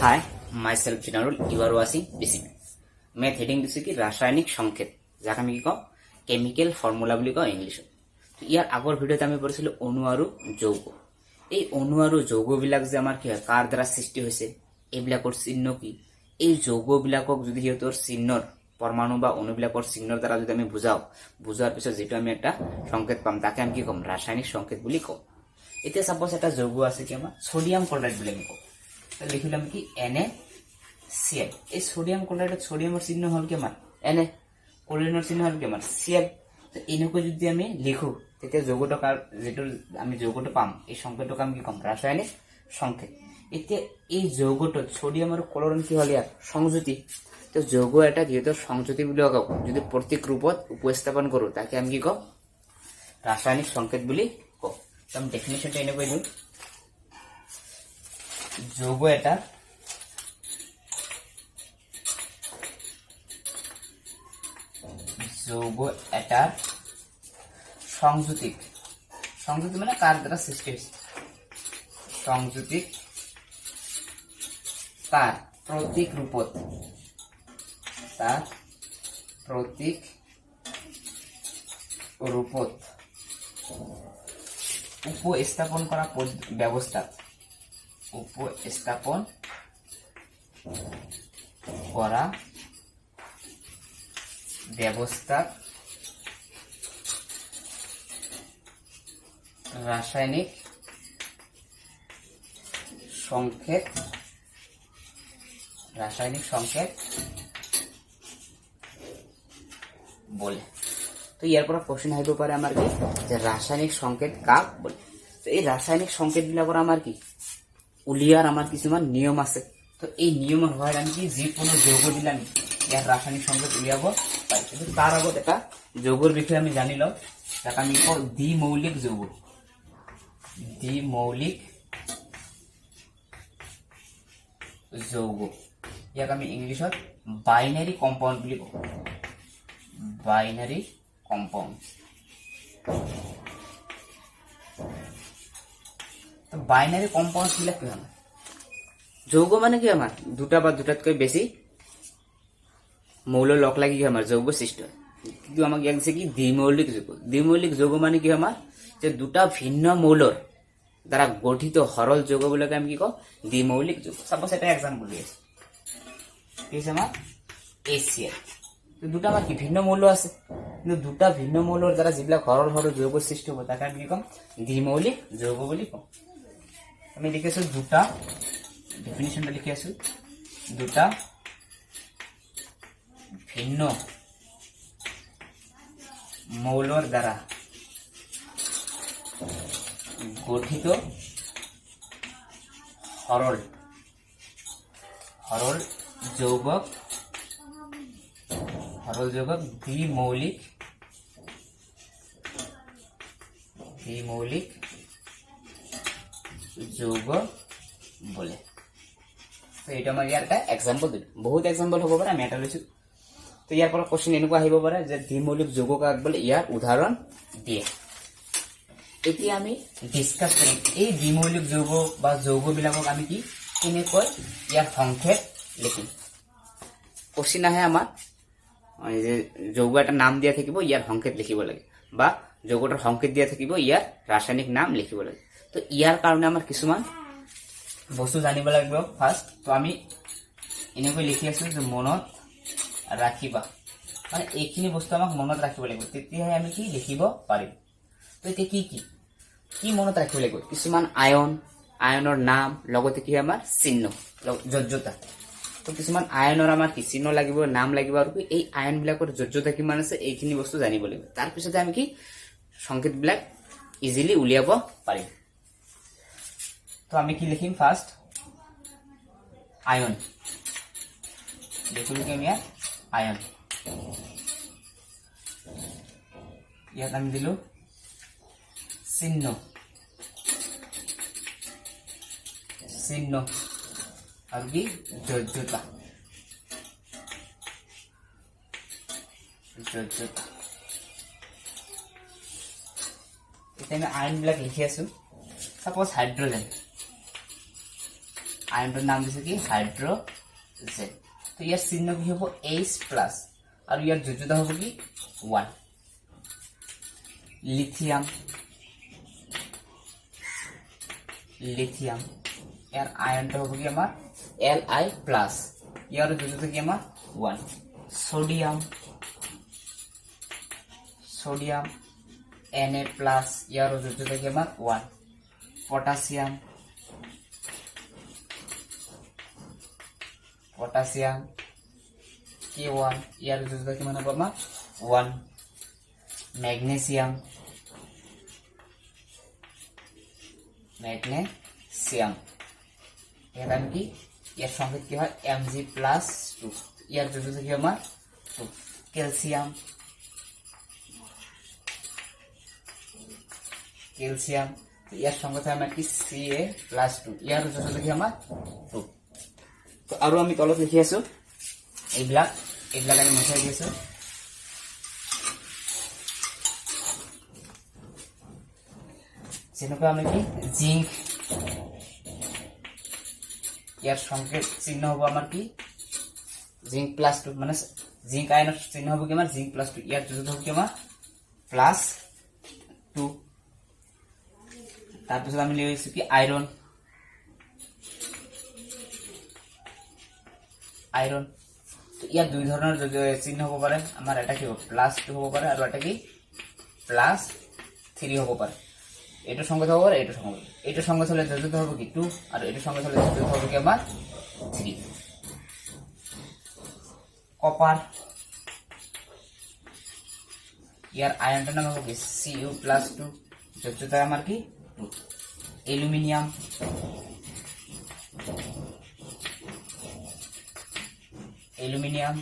Hi myself Jinarul you are watching BCB. मैं heading दिছো कि रासायनिक संकेत যাক আমি কি কওঁ কেমিকেল ফৰ্মুলা বুলি কওঁ ইংলিছত। তো ইয়াৰ আগৰ ভিডিঅ'ত আমি পঢ়িছিলো অণু আৰু যৌগ। এই অণু আৰু যৌগবিলাক যে আমাৰ কি হয় কাৰ দ্বাৰা সৃষ্টি হৈছে, এইবিলাকৰ চিহ্ন কি, এই যৌগবিলাকক যদি সিহঁতৰ চিহ্নৰ পৰমাণু বা অণুবিলাকৰ চিহ্নৰ দ্বাৰা যদি আমি বুজাও, বুজোৱাৰ পিছত যেটো আমি একটা সংকেত পাম তাকে আমি কি কম ৰাসায়নিক সংকেত বুলি কওঁ। এতিয়া সাপোজ এটা যৌগ আছে কি আমাৰ সোডিয়াম ক্লোৰাইড বুলি আমি কওঁ। লিখিলাম কি NaCl। এই সোডিয়াম ক্লোৰাইডত সোডিয়ামৰ চিহ্ন হল কি আমাৰ Na, ক্লোৰিনৰ চিহ্ন হল কি আমাৰ Cl। তো এনেকৈ যদি আমি লিখো তেতিয়া যৌগটোক যেটো আমি যৌগটো পাম এই সংকেতটোক আমি কি কম ৰাসায়নিক সংকেত। এতিয়া এই যৌগটোত সোডিয়াম আৰু ক্লোৰিন কি হল ইয়াৰ সংযুতি। তো যৌগ এটা যেহেতু সংযুতি বুলি কওঁ, যদি প্ৰতীক ৰূপত উপস্থাপন কৰো তাকে আমি কি কওঁ ৰাসায়নিক সংকেত বুলি কওঁ। তো আমি ডেফিনেশনটা এনেকৈ দিওঁ, যৌগ এটা সংযুতিক, সংযুতি মানে কার দ্বারা সৃষ্টি হয়েছে, সংযুতিক তার প্রতীক রূপত, তার প্রতীক রূপত উপস্থাপন করা ব্যবস্থা, উপস্থাপন করা ব্যবস্থা রাসায়নিক সংকেত, রাসায়নিক সংকেত বলে। তো ইয়াৰ পৰা কোশ্চেন আহিব পাৰে আমাৰ কি যে ৰাসায়নিক সংকেত কাক বলে। তো এই ৰাসায়নিক সংকেত বিলাকৰ আমাৰ কি উলিয়াৰ আমাৰ কিছুমান নিয়ম আছে। তো এই নিয়মৰ সহায়ত আমি কি যিকোনো যৌগ দিলে আমি ইয়াৰ ৰাসায়নিক সংকেত উলিয়াব পাৰি। কিন্তু তাৰ আগত এটা যৌগৰ বিষয়ে আমি জানি লওঁ, যাক আমি কওঁ দ্বিমৌলিক যৌগ। দ্বিমৌলিক যৌগ, ইয়াক আমি ইংলিছত বাইনাৰী কম্পাউণ্ড বুলি কওঁ। Binary compound. তো বাইনাৰী কম্পাউণ্ড বিলাক কি হয়, যৌগ মানে কি আমাৰ দুটা বা দুটাতকৈ বেছি মৌল লগ লাগি আমাৰ যৌগ সৃষ্টি হয়। কিন্তু আমাক ইয়াক দিছে কি দ্বিমৌলিক যৌগ। দ্বিমৌলিক যৌগ মানে কি আমাৰ যে দুটা ভিন্ন মৌলৰ দ্বাৰা গঠিত সৰল যৌগবিলাকে আমি কি কওঁ দ্বিমৌলিক যৌগ। সাপোজ এটা এক্সাম্পল দি আছো, কি হৈছে আমাৰ HCl। দুটা আমাৰ কি ভিন্ন মৌল আছে, কিন্তু দুটা ভিন্ন মৌলৰ দ্বাৰা যিবিলাক সৰল সৰল যৌগ সৃষ্টি হ'ব তাকে আমি কি কম দ্বিমৌলিক যৌগ বুলি কওঁ। আমি লিখিছো দুটা, ডেফিনিশনটা লিখি আছো, দুটা ভিন্ন মৌলৰ দ্বাৰা গঠিত সৰল যৌগক দ্বিমৌলিক যৌগ বলে। তো এটা আমাৰ ইয়াৰ এটা এক্সাম্পল দিলো, বহুত এক্সাম্পল হ'ব পাৰে, আমি এটা লৈছো। তো ইয়াৰ পৰা কোশ্চেন এনেকুৱা আহিব পাৰে যে দ্বিমৌলিক যৌগ কাক বোলে, ইয়াৰ উদাহৰণ দিয়ে। এতিয়া আমি ডিসকাস কৰিম এই দ্বিমৌলিক যৌগ বা যৌগবিলাকক আমি কি কেনেকৈ ইয়াৰ সংকেত লিখিম। কোশ্চেন আহে আমাৰ যে যৌগ এটা নাম দিয়া থাকিব, ইয়াৰ সংকেত লিখিব লাগে, বা যৌগটাৰ সংকেত দিয়া থাকিব, ইয়াৰ ৰাসায়নিক নাম লিখিব লাগে। তো ইয়াৰ কাৰণে আমাৰ কিছুমান বস্তু জানিব লাগিব ফাৰ্ষ্ট। তো আমি এনেকৈ লিখি আছো যে মনত ৰাখিবা, মানে এইখিনি বস্তু আমাক মনত ৰাখিব লাগিব, তেতিয়াহে আমি কি লিখিব পাৰিম। তো এতিয়া কি কি কি মনত ৰাখিব লাগিব, কিছুমান আয়নৰ নাম, লগতে কি আমাৰ চিহ্ন যোজ্যতা। তো কিছুমান আয়নৰ আমাৰ কি চিহ্ন লাগিব, নাম লাগিব, আৰু এই আয়ন বিলাকৰ যোজ্যতা কিমান আছে এইখিনি বস্তু জানিব লাগিব। তাৰ পিছতে আমি কি সংকেত বিলাক ইজিলি উলিয়াব পাৰিম। তো আমি কি লিখিম ফাৰ্ষ্ট আয়ন লিখিম, কি আমি আয়ন, ইয়াত আমি দিলো চিহ্ন, আৰু কি যোজ্যতা। এতিয়া আমি আয়ন বিলাক লিখি আছো। সাপোজ হাইড্ৰোজেন, আয়নটোৰ নাম দিছে কি হাইড্ৰজেন। তো ইয়াৰ চিহ্ন কি হ'ব H প্লাস আৰু ইয়াৰ যোজ্যতা হ'ব কি 1। লিথিয়াম লিথিয়াম ইয়াৰ আয়নটো হ'ব কি আমাৰ Li প্লাস, ইয়াৰ যোজ্যতা কি আমাৰ 1। সোডিয়াম সোডিয়াম Na প্লাস, ইয়াৰ যোজ্যতা কি আমাৰ 1। পটাশিয়াম পটাশিয়াম K1, ইয়াৰ যোজ্যতা কিমান হ'ব আমাৰ 1। মেগনেসিয়াম মেগনেসিয়াম ইয়াৰ নাম কি, ইয়াৰ সংকেত কি হয় Mg+2, ইয়াৰ যোজ্যতা কি আমাৰ 2। ক্যালসিয়াম ক্যালসিয়াম ইয়াৰ সংকেত হয় আমাৰ কি Ca+2, ইয়াৰ যোজ্যতা কি আমাৰ 2। তো আৰু আমি তলত লিখি আছো এইবিলাক আমি মুছাই দি আছো। যেনেকুৱা আমি কি জিংক, ইয়াৰ সংকেত চিহ্ন হ'ব আমাৰ কি Zinc+2, মানে জিংক আয়নৰ চিহ্ন হ'ব কি আমাৰ Zinc+2, ইয়াৰ যোজ্যতা হ'ব কি আমাৰ +2। তাৰপিছত আমি লিখিছো কি আইৰন আইৰন, তো ইয়াৰ দুই ধৰণৰ চিহ্ন হ'ব পাৰে আমাৰ, এটা কি হ'ব +2 হ'ব পাৰে আৰু এটা কি +3 হ'ব পাৰে। এইটো সংকেত হ'ব পাৰে, এইটো সংকেত হলে যোজ্যতা হ'ব কি 2 আৰু এইটো সংকেত হলে যোজ্যতা হ'ব কি আমাৰ 3। কপাৰ, ইয়াৰ আয়নটোৰ নাম হ'ব কি Cu+2, যোজ্যতা আমাৰ কি 2। এলুমিনিয়াম এলুমিনিয়াম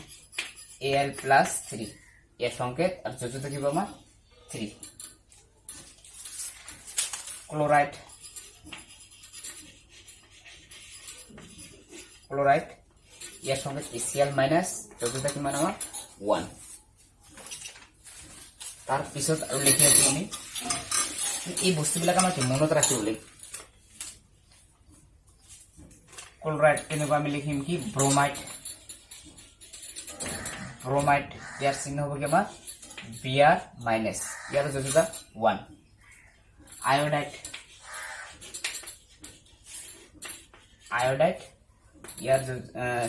Al+3, ইয়াৰ সংকেত আৰ যোজ্যতা কি আমাৰ 3। ক্লোৰাইড ক্লোৰাইড ইয়াৰ সংকেত Cl- যোজ্যতা কিমান আমাৰ 1। তাৰ পিছত আৰু লিখি আছো আমি এই বস্তুবিলাক আমাৰ কি মনত ৰাখিব লাগিব। ক্লোৰাইড কেনেকুৱা আমি লিখিম কি ব্ৰোমাইড ব্ৰোমাইড ইয়াৰ চিহ্ন হ'ব কি আমাৰ Br-, ইয়াৰ যোজ্যতা 1। আয়োডাইড আয়োডাইড ইয়াৰ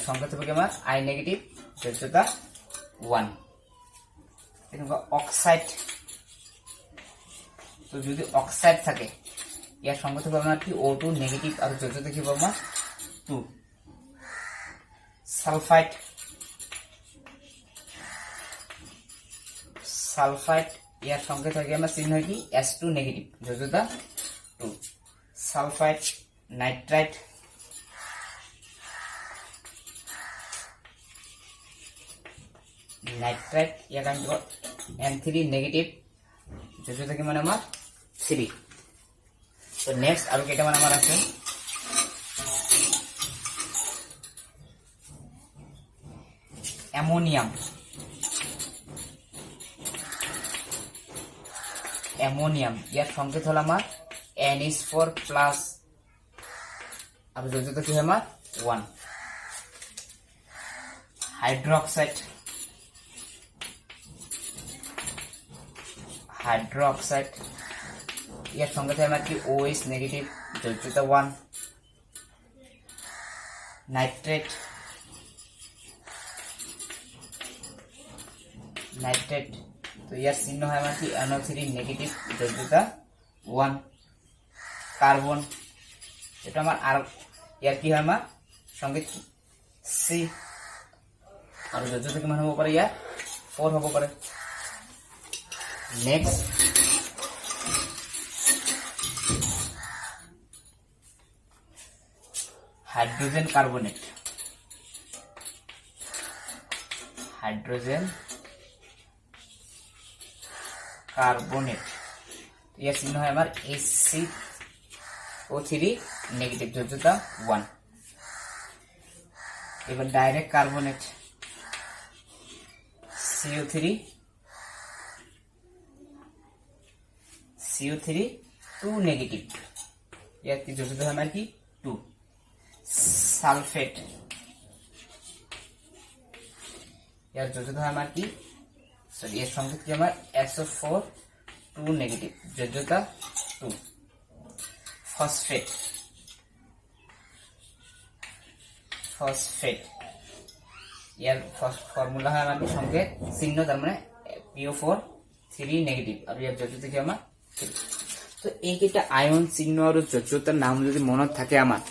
সংকেত হ'ব কি আমাৰ I-, যোজ্যতা 1। তেনেকুৱা অক্সাইড, তো যদি অক্সাইড থাকে ইয়াৰ সংকেত হ'ব আমাৰ কি O2- আৰু যোজ্যতা কি হ'ব আমাৰ 2। সালফাইড সালফাইড ইয়াৰ সংকেত হয় কি আমাৰ চিহ্ন কি S2-, যোজ্যতা 2। সালফাইড নাইট্ৰাইট নাইট্ৰাইট ইয়াৰ আমি N3-, যোজ্যতা কিমান আমাৰ 3। তো নেক্সট আৰু কেইটামান আমাৰ আছে অ্যামোনিয়াম অ্যামোনিয়াম ইয়াৰ সংকেত হল আমাৰ NH4+ আৰু যোজ্যতা কি হয় আমাৰ 1। হাইড্ৰোক্সাইড হাইড্ৰোক্সাইড ইয়াৰ সংকেত হয় আমাৰ কি OH-, যোজ্যতা 1। নাইট্রেট নাইট্রেট তো ইয়ার চিহ্ন হয় আমার কি NO3-, যোজ্যতা 1। কার্বন এটা আমার আর ইয়ার কি হয় আমার সংকেত C আর যোজ্যতা কিমান হ'ব পাৰে ইয়াৰ 4 হ'ব পাৰে। Next hydrogen carbonate hydrogen carbonate ইয়ার চিহ্ন হয় আমার HCO3-, যোজ্যতা 1। এবার ডাইরেক্ট কার্বনেট CO3 2-, ইয়ার কি যোজ্যতা হয় আমার কি 2। সালফেট ইয়ার যোজ্যতা হয় আমার কি সরি এর সংকেত কি আমার SO4 2 নেগেটিভ যোজ্যতা 2 ফসফেট ফসফেট ইয়ার ফর্মুলা হয় আমার কি সংকেত চিহ্ন তার মানে PO4 3 নেগেটিভ আর ইয়ার যোজ্যতা কি আমার 3 তো এইকেইটা আয়ন চিহ্ন আৰু যোজ্যতাৰ নাম যদি মনত থাকে আমাৰ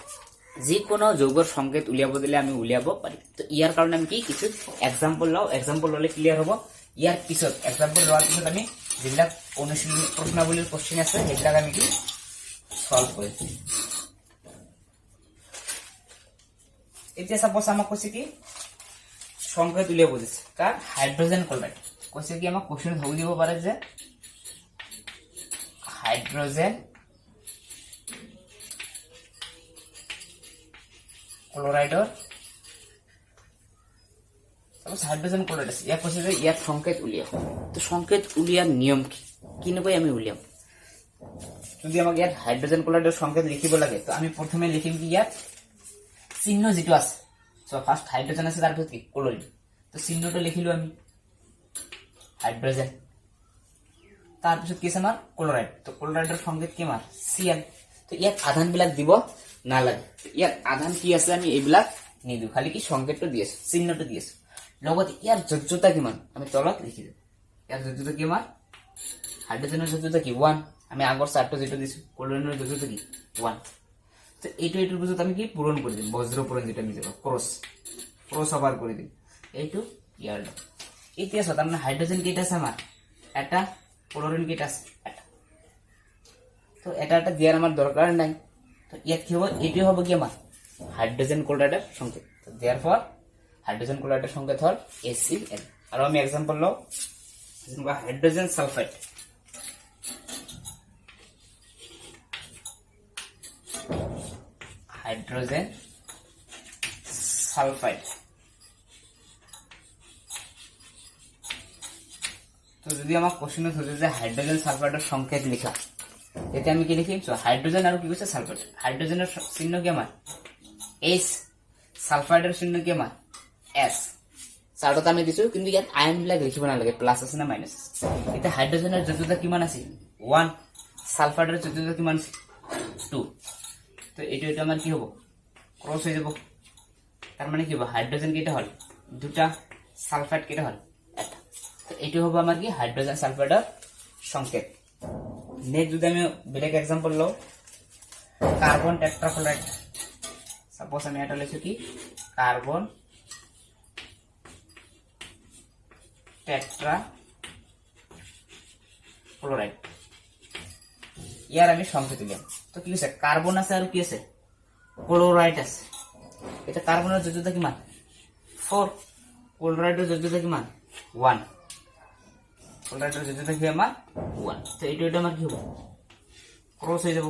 যিকোনো যৌগৰ সংকেত উলিয়াব দিলে আমি উলিয়াব পাৰিম তো ইয়াৰ কাৰণে আমি কি কিছু এক্সাম্পল লওঁ এক্সাম্পল ললে ক্লিয়াৰ হ'ব ইয়াৰ পিছত এক্সাম্পল লোৱাৰ পিছত আমি যিবিলাক অনুশীলনী প্ৰশ্নাৱলীৰ কোশ্চেন আছে সেইবিলাক আমি কি সলভ কৰিম এতিয়া সাপোজ আমাক কৈছে কি সংকেত উলিয়াব দিছে কাৰ হাইড্ৰোজেন ক্লোৰাইড কৈছে কি আমাক কোশ্চেন ধৰি দিব পাৰে যে হাইড্ৰোজেন ক্লোৰাইডৰ সাপোজ হাইড্ৰোজেন ক্লোৰাইড আছে ইয়াক কৈছে যে ইয়াত সংকেত উলিয়াও তো সংকেত উলিয়াৰ নিয়ম কি কিনকৈ আমি উলিয়াম যদি আমাক ইয়াত হাইড্ৰোজেন ক্লোৰাইডৰ সংকেত লিখিব লাগে তো আমি প্ৰথমে লিখিম কি ইয়াত চিহ্ন যেটো আছে সো ফাৰ্স্ট হাইড্ৰোজেন আছে তাৰপিছত কি ক্লোৰাইড তো চিহ্নটো লিখিলো আমি হাইড্ৰোজেন তাৰপিছত কি আছে আমাৰ ক্লোৰাইড তো ক্লোৰাইডৰ সংকেত কি আমাৰ Cl তো ইয়াত আধান বিলাক দিব নালাগে ইয়াত আধান কি আছে আমি এইবিলাক নিদু খালি কি সংকেতটো দি আছো চিহ্নটো দি আছো লগত ইয়াৰ যোজ্যতা কিমান আমি তলত লিখি দিম ইয়াৰ যোজ্যতা কি আমাৰ হাইড্ৰোজেনৰ যোজ্যতা কি 1 আমি আগৰ চাৰ্টটো যেটো দিছো ক্লোৰিনৰ যোজ্যতা কি 1 তো এইটোৰ পিছত আমি কি পূৰণ কৰি দিম বজ্ৰ পূৰণ যেটা আমি যাব ক্ৰস ওভাৰ কৰি দিম এইটো ইয়াৰ এতিয়া সত আমৰা হাইড্ৰোজেন কেইটা আছে আমাৰ এটা ক্লোৰিন কেইটা আছে এটা তো এটা দিয়াৰ আমাৰ দৰকাৰ নাই তো ইয়াত কি হ'ব এইটো হ'ব কি আমাৰ হাইড্ৰোজেন ক্লোৰাইডৰ সংকেত তো therefore হাইড্ৰোজেন ক্লোৰাইডৰ সংকেত হ'ল HCl আৰু আমি एग्जांपल লও যেনেকুৱা হাইড্ৰোজেন সালফাইড হাইড্ৰোজেন সালফাইড তো যদি আমাক কোশ্চেনত হলে যে হাইড্ৰোজেন সালফাইডৰ সংকেত লিখা তেতিয়া আমি কি লিখিম সো হাইড্ৰোজেন আৰু কি কৈছে সালফাইড হাইড্ৰোজেনৰ চিহ্ন কি আমাৰ H সালফাইডৰ চিহ্ন কি আমাৰ S চাৰ্টত আমি দিছো কিন্তু ইয়াত আয়ন বিলাক লিখিব নালাগে প্লাস আছে না মাইনাস এটা হাইড্ৰোজেনৰ যোজ্যতা কিমান আছে 1 সালফাইডৰ যোজ্যতা কিমান আছে 2 তো এটা আমাৰ কি হ'ব ক্ৰস হৈ যাব তাৰ মানে কি হ'ব হাইড্ৰোজেন কেইটা হল দুটা সালফাইড কেইটা হল এটা তো এইটো হ'ব আমাৰ কি হাইড্ৰোজেন সালফাইডৰ সংকেত নেক্সট যদি আমি বেলেগ एग्जांपल লও কাৰ্বন টেট্ৰাক্লোৰাইড সাপোজ আমি এটা লিখছো কি কাৰ্বন টেট্ৰাক্লোৰাইড ইয়াৰ আমি সংকেত দিলাম তো কি আছে কাৰ্বন আছে আৰু কি আছে ক্লোৰাইড আছে এটা কাৰ্বনৰ যোজ্যতা কিমান 4 ক্লোৰাইডৰ যোজ্যতা কিমান 1 ক্লোৰাইডৰ যোজ্যতা কি আমাৰ 1 তো এইটো আমাৰ কি হ'ব ক্ৰস হৈ যাব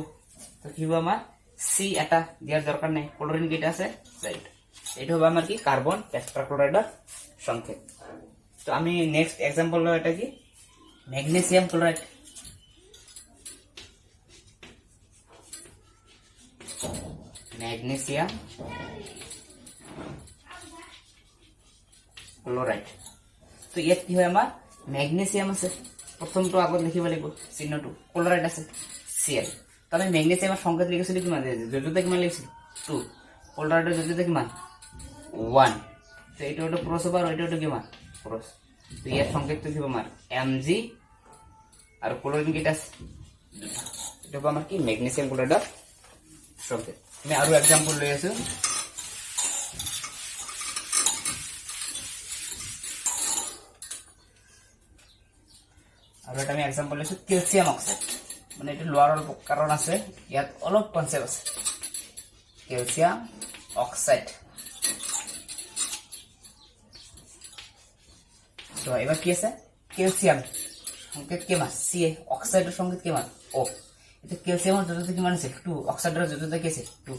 তো কি হ'ব আমাৰ C এটা দিয়াৰ দৰকাৰ নাই ক্লোৰিন কেইটা আছে ৰাইট এইটো হ'ব আমাৰ কি কাৰ্বন টেট্ৰাক্লোৰাইডৰ সংকেত তো আমি নেক্সট एग्जांपल লও এটা কি ম্যাগনেসিয়াম ক্লোৰাইড ম্যাগনেসিয়াম ক্লোৰাইড তো ইয়াত কি হয় আমাৰ ম্যাগনেসিয়াম আছে প্ৰথমটো আগত লিখিব লাগিব চিহ্নটো ক্লোৰাইড আছে Cl তো আমি ম্যাগনেসিয়ামৰ সংকেত লিখিছিলো কিমান যোজ্যতা কিমান লিখিছিলো 2 ক্লোৰাইডৰ যোজ্যতা কিমান 1 তো এইটো ক্ৰস ওভাৰ এইটো কিমান ক্ৰস তো ইয়াৰ সংকেতটো কি হ'ব আমাৰ Mg আৰু ক্লোৰিন কেইটা আছে এটা হ'ব আমাৰ কি ম্যাগনেসিয়াম ক্লোৰাইডৰ সংকেত আমি আৰু एग्जांपल লৈ আছো আৰু এটা আমি एग्जांपल লৈছো ক্যালসিয়াম অক্সাইড মানে এটা লোৱাৰ কাৰণ আছে ইয়াত অলপ কনসেপ্ট আছে ক্যালসিয়াম অক্সাইড তো এবাৰ কি আছে ক্যালসিয়াম সংকেত কিমান Ca অক্সাইডৰ সংকেত কিমান O এটা ক্যালসিয়ামৰ যোজ্যতা কিমান আছে 2 অক্সাইডৰ যোজ্যতা কি আছে 2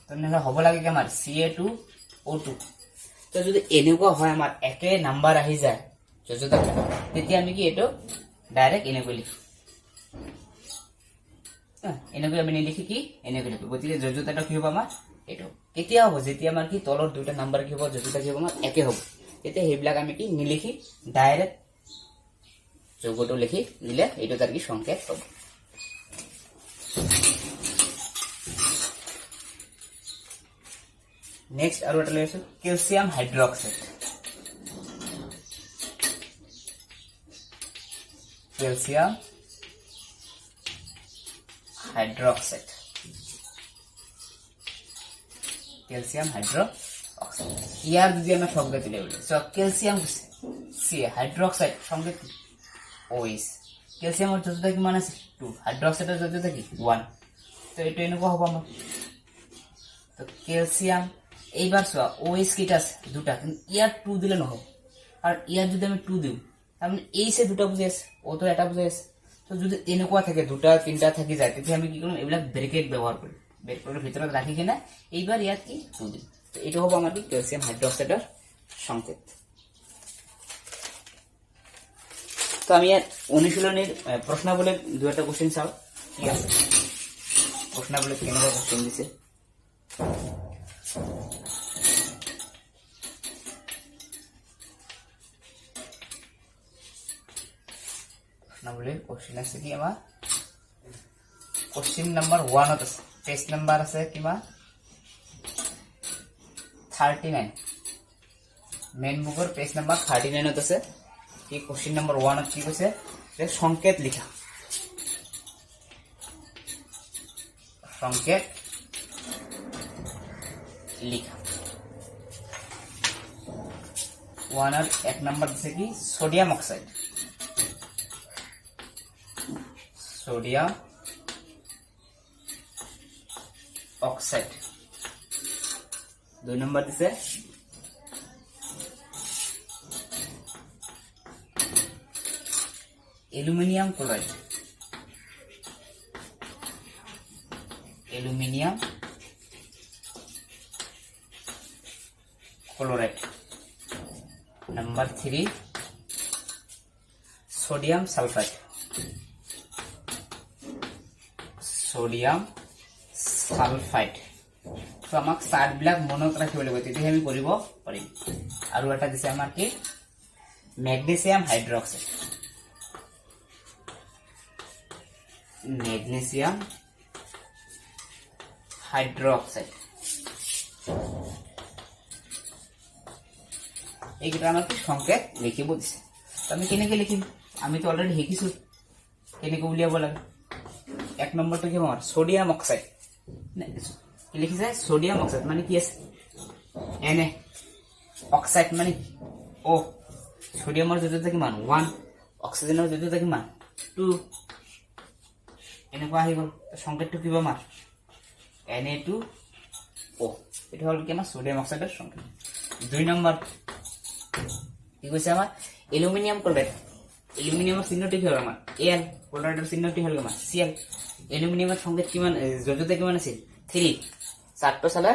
তো নহলে হ'ব লাগে কি আমাৰ Ca2O2 তো যদি এনেকুৱা হয় আমাৰ একে নাম্বার আহি যায় যোজ্যতা তেতিয়া আমি কি এটো ডাইরেক্ট এনেকৈ লিখো এনেকৈ আমি নিলিখি কি এনেকৈ লিখো। গতিকে যোজ্যতাটা কি হ'ব আমাৰ এইটো। কেতিয়া হ'ব যেতিয়া আমাৰ কি তলৰ দুটা নাম্বাৰ কি হ'ব যোজ্যতা কি হ'ব আমাৰ একে হ'ব, তেতিয়া সেইবিলাক আমি কি নিলিখি ডাইৰেক্ট যৌগটো লিখি দিলে এইটো তাৰ কি সংকেত হ'ব। নেক্সট আৰু এটা লৈ আছো calcium hydroxide. Calcium hydroxide, calcium hydroxide. ইয়ার যদি আমরা সংকেত দিলে বলি ক্যালসিয়াম সি হাইড্রক্সাইড সংকেত OH, ক্যালসিয়ামের যোজ্যতা কিমান আছে 2, হাইড্রক্সাইডের যোজ্যতা কি 1। তো এটা এনেকুৱা হ'ব আমাৰ। তো ক্যালসিয়াম এইবাৰ চোৱা OH কেইটা আছে দুটা, কিন্তু ইয়াৰ 2 দিলে নহব, আৰু ইয়াৰ যদি আমি 2 দিওঁ তাৰমানে এইছে দুটা বুজাই আছে, ও তো এটা বুজাই আছে। তো যদি এনেকুৱা থাকে দুটা তিনটা থাকি যায় তেতিয়া আমি কি কৰিম এইবিলাক ব্ৰেকেট ব্যৱহাৰ কৰিম, ব্ৰেকেটৰ ভিতৰত ৰাখি কিনে এইবাৰ ইয়াত কি 2 দিম। তো এটা হ'ব আমাৰ কি ক্যালসিয়াম হাইড্ৰক্সাইডৰ সংকেত। তো আমি ইয়াত অনুশীলনীৰ প্ৰশ্নাৱলীৰ দুটা কোশ্চেন চাও। ঠিক আছে, প্ৰশ্নাৱলীত কেনেকুৱা কোশ্চেন দিছে। প্ৰশ্নাৱলীৰ কোশ্চেন আছে কি আমাৰ কোশ্চেন নম্বৰ 1 আছে, পেজ নম্বৰ আছে কিমান 39, মেইন বুকৰ পেজ নম্বৰ 39 আছে। এই কোশ্চেন নম্বৰ 1 কি কৈছে যে সংকেত লিখা, সংকেত লিখা। 1 আৰ 1 নম্বৰ দিছে কি sodium oxide, sodium oxide. 2 number দিছে aluminium chloride, aluminium chloride. Number 3 sodium sulphide, sodium sulphide. তো আমাক চাৰ্টবিলাক মনত ৰাখিব লাগিব, তেতিয়া আমি কৰিব পাৰিম। আৰু এটা দিছে আমাৰ কি ম্যাগনেসিয়াম হাইড্ৰক্সাইড, ম্যাগনেসিয়াম হাইড্রক্সাইড। এইকেইটা আমাক সংকেত লিখিব দিছে। আমি কেনেকে লিখিম, আমি তো অলরেডি শিকিছো কেনেকে উলিয়াব লাগে। 1 নম্বৰটো কি আমাৰ সোডিয়াম অক্সাইড, কি লিখিছে সোডিয়াম অক্সাইড মানে কি আছে Na, অক্সাইড মানে O, সোডিয়ামৰ যোজ্যতা কিমান 1, অক্সিজেনৰ যোজ্যতা কিমান 2। এনেকুৱা আহি গ'ল। সংকেতটো কি আমাৰ Na2O, এটা হল কি আমাৰ সোডিয়াম অক্সাইডৰ সংকেত। 2 নম্বৰ কি কৈছে আমাৰ অ্যালুমিনিয়াম ক্লোৰাইড, অ্যালুমিনিয়ামৰ চিহ্নটো কি হ'ল আমাৰ Al, ক্লোৰাইডৰ চিহ্নটো হ'ল আমাৰ Cl। অ্যালুমিনিয়ামৰ সংকেত কিমান যোজ্যতা কিমান আছিল 3, চাৰ্টটো চালে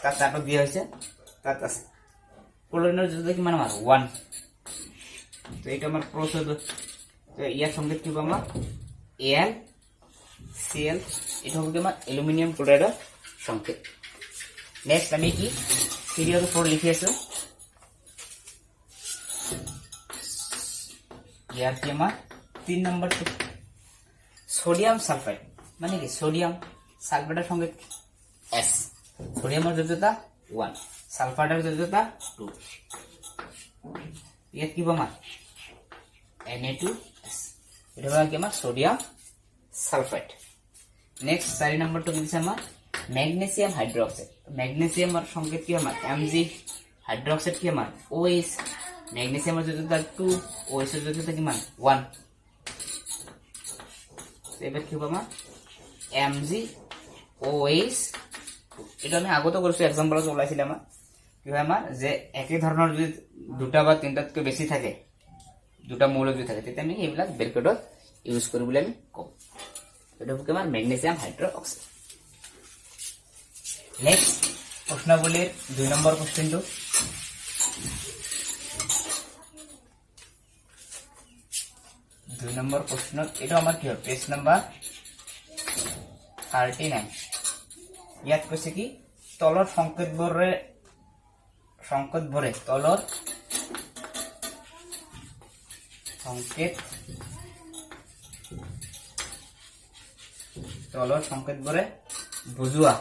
তাত চাৰ্টত দিয়া হৈছে তাত আছে। ক্লোৰাইডৰ যোজ্যতা কিমান আমাৰ 1। তো এটা আমাৰ প্ৰচেছ। তো ইয়াৰ সংকেত কি হ'ব আমাৰ Al Cl, এটা হ'ব কি আমাৰ অ্যালুমিনিয়াম ক্লোৰাইডৰ সংকেত। নেক্সট আমি কি পিৰিয়ড 4 লিখি আছো। ইয়াৰ কি আমাৰ 3 নম্বৰটো সোডিয়াম সালফাইড মানে কি সোডিয়াম সালফাইডৰ সংকেত S, সোডিয়ামৰ যোজ্যতা 1, সালফাইডৰ যোজ্যতা 2। ইয়াত কি হ'ব আমাৰ Na2S, এটা হ'ল কি আমাৰ সোডিয়াম সালফাইড। নেক্সট 4 নম্বৰটো কি দিছে আমাৰ ম্যাগনেসিয়াম হাইড্ৰক্সাইড। ম্যাগনেসিয়ামৰ সংকেত কি আমাৰ Mg, হাইড্ৰক্সাইড কি আমাৰ OH, ম্যাগনেসিয়ামৰ যোজ্যতা 2, OH এৰ যোজ্যতা কিমান 1। এবাৰ কি হবে আমাৰ MgOH। এটা আমি আগতে কৰিছো এক্সাম্পলত ওলাইছিল আমাৰ কি হয় আমাৰ যে একই ধৰণৰ যদি দুটা বা তিনটাতকৈ বেছি থাকে, দুটা মৌল যদি থাকে, তেতিয়া আমি এইবিলাক ব্ৰেকেটত ইউজ কৰো বুলি আমি কওঁ। এটা হ'ব আমাৰ ম্যাগনেসিয়াম হাইড্ৰক্সাইড। নেক্সট প্ৰশ্নাৱলীৰ 2 নম্বৰ কোশ্চেনটো দুই নম্বৰ প্ৰশ্নত, এটা আমাৰ কি হয় পেজ নম্বৰ 39 ইয়াত কৈছে কি তলৰ সংকেতবোৰে তলৰ সংকেতবোৰে বুজোৱা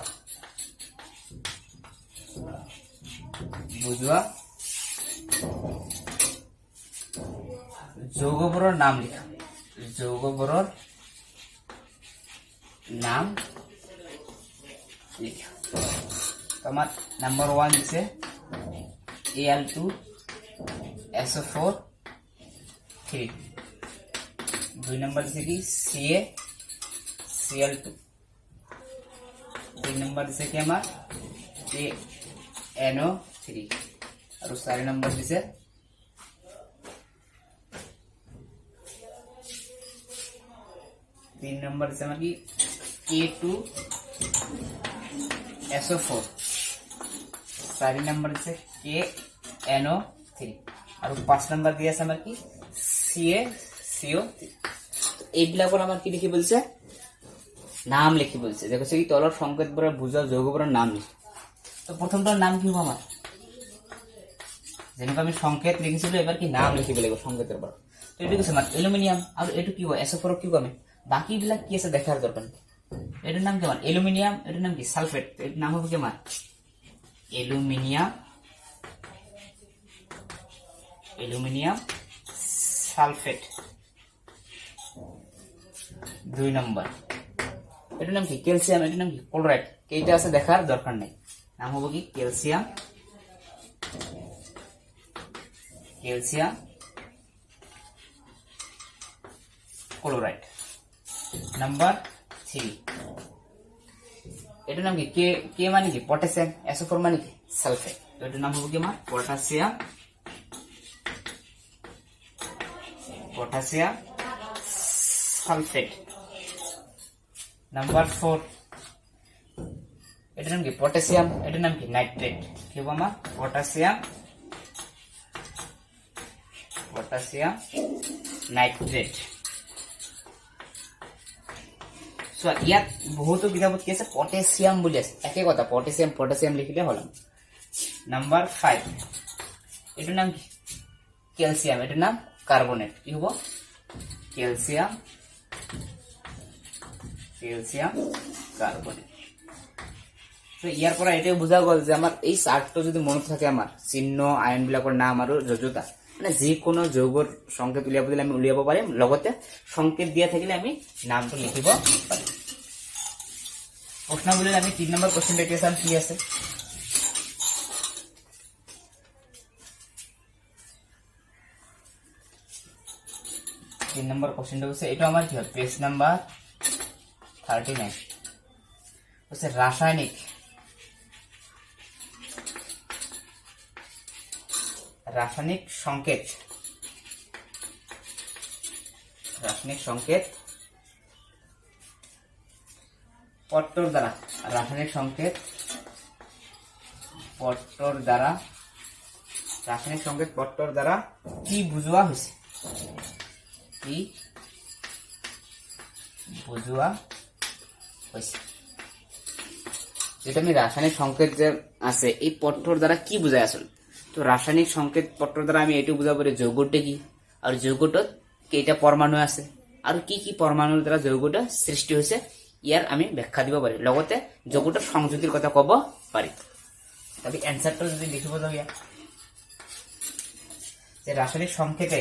যৌগবোৰৰ নাম লিখা তোমার নাম্বার 1 দিছে Al2SO4 3 2 नंबर दिसे कि CaCl2 3 नंबर दिसे कि हमार KNO3 और 4 नंबर दिसे 3 नंबर दिसे हमार कि K2SO4 4 नंबर दिसे KNO3 और 5 नंबर दिया আছে আমার কি CaCO3 এইবিলাকৰ আমাৰ কি লিখি বলছে নাম লিখি বলছে যে কৈছে কি তলৰ সংকেতবোৰ বুজা যৌগবোৰৰ নাম লিখি তো প্ৰথমটাৰ নাম কি হ'ব আমাৰ যেনেকৈ আমি সংকেত লিখিছিলো এবাৰ কি নাম লিখিব লাগিব সংকেতৰ পৰা তো এইটো কৈছে আমাৰ এলুমিনিয়াম আৰু এইটো কি হ'ব SO4 কি কমে বাকি বিলাক কি আছে দেখাৰ দৰকাৰ এটার নাম কি আমার অ্যালুমিনিয়াম এটার নাম কি সালফেট এর নাম হবে কি আমার অ্যালুমিনিয়াম সালফেট 2 নম্বর এটার নাম কি ক্যালসিয়াম এটার নাম কি ক্লোরাইড এইটা আছে দেখার দরকার নেই নাম হবে কি ক্যালসিয়াম ক্লোরাইড নাম্বার 3 এটার নাম কি কে মানে কি পটাশিয়াম SO4 মানে কি সালফেট তো এটার নাম হবে কি আমার পটাশিয়াম সালফেট নাম্বার 4 এটার নাম কি পটাশিয়াম এটার নাম কি নাইট্রেট কি হবে আমার পটাশিয়াম নাইট্রেট ইয়াত বহুতো কিতাপত কি আছে পটাশিয়াম বুলি আছে একে কথা পটাশিয়াম লিখিলে হল নাম্বার 5 এটার নাম কি ক্যালসিয়াম এটার নাম কার্বনেট কি হবো ক্যালসিয়াম কার্বনেট তো ইয়াৰ পৰা এটাই বুজা গল যে আমাৰ এই চাৰ্টটো যদি মনত থাকে আমাৰ চিহ্ন আয়ন বিলাকৰ নাম আৰু যোজ্যতা মানে যিকোনো যৌগৰ সংকেত উলিয়াব দিলে আমি উলিয়াব পাৰিম লগতে সংকেত দিয়া থাকিলে আমি নামটো লিখিব পাৰিম প্ৰশ্নগুলিত আমি 3 নম্বৰ কোশ্চেনটা কি চাম কি আছে 3 নম্বৰ কোশ্চেনটা হৈছে এইটো আমাৰ কি হয় পেজ নাম্বাৰ 39 হৈছে ৰাসায়নিক সংকেত পট্টৰ দ্বাৰা কি বুঝোৱা হৈছে যেটা আমি রাসায়নিক সংকেত যে আছে এই পট্টর দ্বারা কি বুঝায় আসলে তো রাসায়নিক সংকেত পট্টর দ্বারা আমি এইটো বুঝাব পারি যৌগটা কি আর যৌগটোত কেইটা পরমাণু আছে আর কি কি পরমাণুর দ্বারা যৌগটা সৃষ্টি হয়েছে ইয়ার আমি ব্যাখ্যা দিব পারি লগতে যৌগটার সংযুতির কথা কব পারি তবে অ্যান্সারটা যদি লিখিব যাও ইয়াত যে রাসায়নিক সংকেতে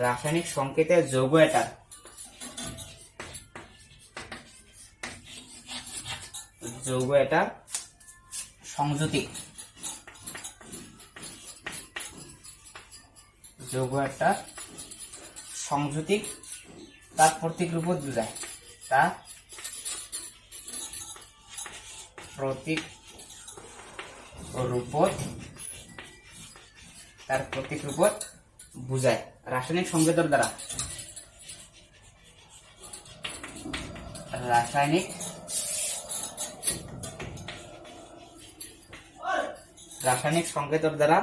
রাসায়নিক সংকেতে যৌগ এটা সংযুতি তার প্রতীক রূপত বুঝায় তার প্রতীক রূপত বুঝায় রাসায়নিক সংকেতের দ্বারা রাসায়নিক সংকেতের দ্বারা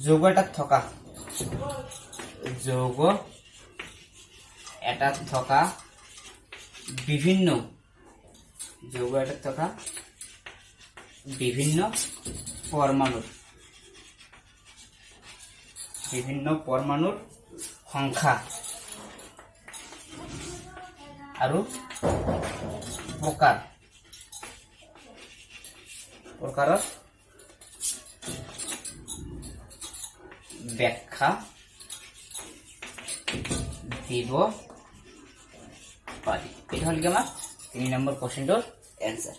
যৌগ এটাত থকা বিভিন্ন পৰমাণুৰ সংখ্যা আৰু প্ৰকাৰৰ ব্যাখ্যা দিব পাৰি। এটা হল কি আমাৰ 3 নম্বৰ কোশ্চেনটোৰ এনসাৰ।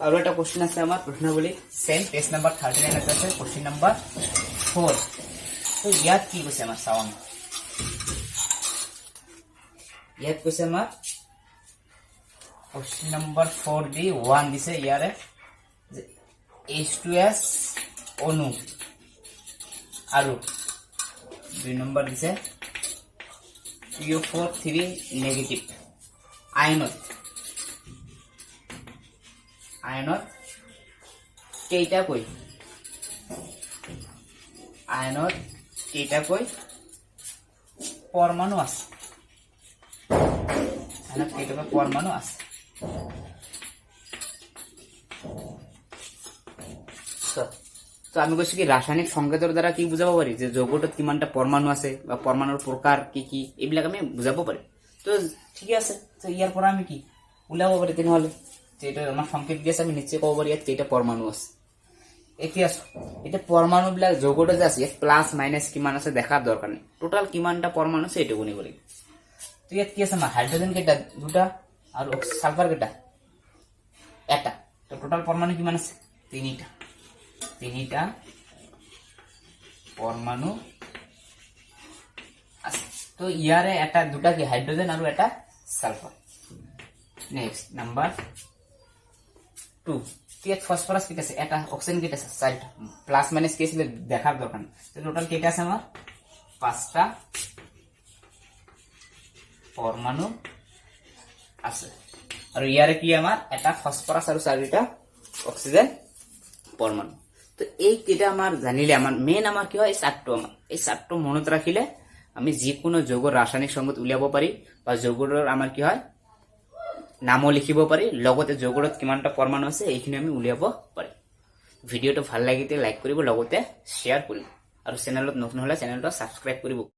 আৰু এটা কোশ্চেন আছে আমাৰ প্ৰশ্নাৱলী সেম পেজ নম্বৰ 39 আছে কোশ্চেন নম্বৰ 4। তো ইয়াত কি কৈছে আমাৰ চাওঁ আমি। ইয়াত কৈছে আমাৰ কোশ্চেন নম্বৰ 4 দি 1 দিছে ইয়াৰে H2S অণু আৰু 2 নম্বৰ দিছে PO4 নেগেটিভ আয়নত কেইটাকৈ পৰমাণু আছে। তো আমি কৈছো কি ৰাসায়নিক সংকেতৰ দ্বাৰা কি বুজাব পাৰি যে যৌগটোত কিমানটা পৰমাণু আছে বা পৰমাণুৰ প্ৰকাৰ কি কি এইবিলাক আমি বুজাব পাৰি। তো ঠিক আছে, তো ইয়াৰ পৰা আমি কি ওলাব পাৰি তেনেহলে যেটা আমাৰ সংকেত দি আছে আমি নিশ্চয় ক'ব পাৰি ইয়াত কেইটা পৰমাণু আছে। এতিয়া পৰমাণু বিলাক যৌগটো যে আছে ইয়াত প্লাস মাইনাস কিমান আছে দেখাৰ দৰকাৰ নাই, টোটাল কিমানটা পৰমাণু আছে এইটো গুণিব লাগিব। তো ইয়াত কি আছে আমাৰ হাইড্ৰোজেন কেইটা দুটা আৰু সালফাৰ কেইটা এটা, তো টোটাল পৰমাণু কিমান আছে তিনিটা পৰমাণু আছে। তো ইয়াৰে এটা দুটা কি হাইড্ৰোজেন আৰু এটা সালফাৰ। নেক্সট নাম্বার 2 ইয়াত ফসফরাস কেইটা আছে এটা, অক্সিজেন কেইটা আছে 4টা, প্লাস মাইনাস কি আছে দেখার দরকার নেই। তো টোটাল কেইটা আছে আমার 5টা পরমাণু আছে। আর ইয়ারে কি আমার এটা ফসফরাস আর 4টা অক্সিজেন পরমাণু। তো এই কেইটা আমার জানিলে আমার মেইন আমার কি হয় এই 4টো মনত রাখিলে আমি যিকোনো যৌগৰ ৰাসায়নিক সংকেত উলিয়াব পাৰি বা যৌগৰ আমাৰ কি হয় নামও লিখিব পাৰি, লগতে যৌগত কিমানটা পৰমাণু আছে এইখিনি আমি উলিয়াব পাৰি। ভিডিঅটো ভাল লাগিলে লাইক কৰিব, লগতে শ্বেয়াৰ কৰিব আৰু চেনেলত নতুন হলে চেনেলটো সাবস্ক্ৰাইব কৰিব।